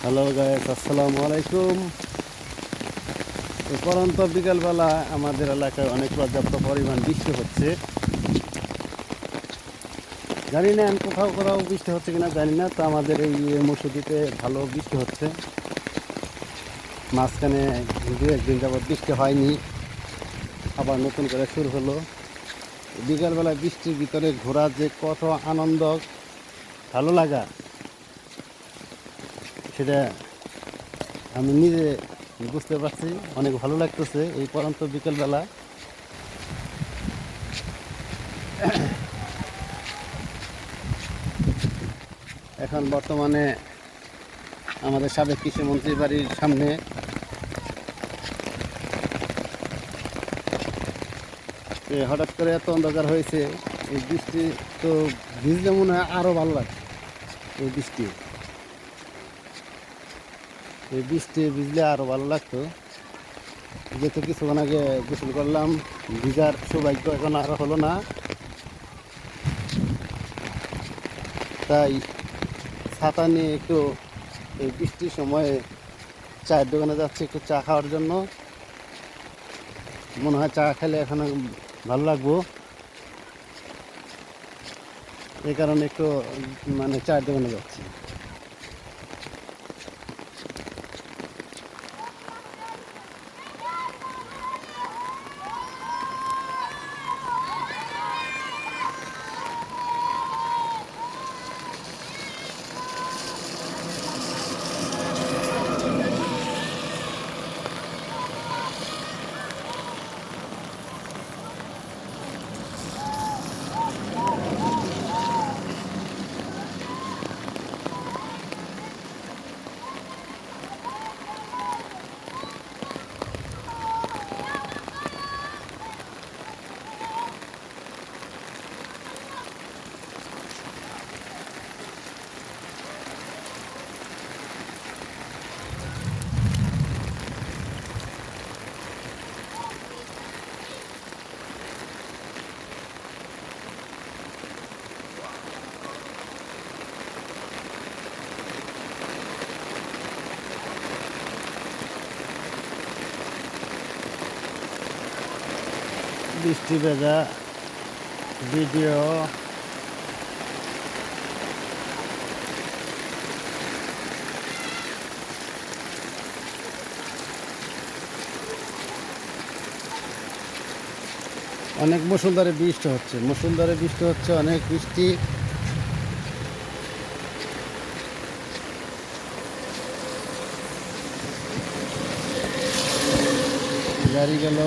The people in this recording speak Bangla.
হ্যালো গাইস, আসসালামু আলাইকুম। পরন্ত বিকালবেলা আমাদের এলাকায় অনেক পর্যাপ্ত পরিমাণ বৃষ্টি হচ্ছে। জানি না কোথাও কোথাও বৃষ্টি হচ্ছে কিনা জানি না, তো আমাদের এই মসজিদে ভালো বৃষ্টি হচ্ছে। মাঝখানে দু একদিন যাবৎ বৃষ্টি হয়নি, আবার নতুন করে শুরু হলো। বিকালবেলা বৃষ্টির ভিতরে ঘোরা যে কত আনন্দ, ভালো লাগা, সেটা আমি নিজে বুঝতে পারছি। অনেক ভালো লাগতেছে এই পরন্ত বিকেলবেলা। এখন বর্তমানে আমাদের সাবেক কৃষিমন্ত্রীর বাড়ির সামনে হঠাৎ করে এত অন্ধকার হয়েছে। এই বৃষ্টি তো ভিজলে মনে হয় আরও ভালো লাগে। এই বৃষ্টি ভিজলে আরও ভালো লাগতো। যেহেতু কিছুক্ষণ আগে গোসল করলাম, ভিজার সৌভাগ্য এখন আরও হলো না। তাই ছাতা নিয়ে একটু এই বৃষ্টির সময়ে চায়ের দোকানে যাচ্ছি একটু চা খাওয়ার জন্য। মনে হয় চা খেলে এখন ভালো লাগবো, এই কারণে একটু চায়ের দোকানে যাচ্ছি। বৃষ্টি ভেজা ভিডিও, অনেক মুষলধারে বৃষ্টি হচ্ছে অনেক বৃষ্টি। গাড়ি গেল।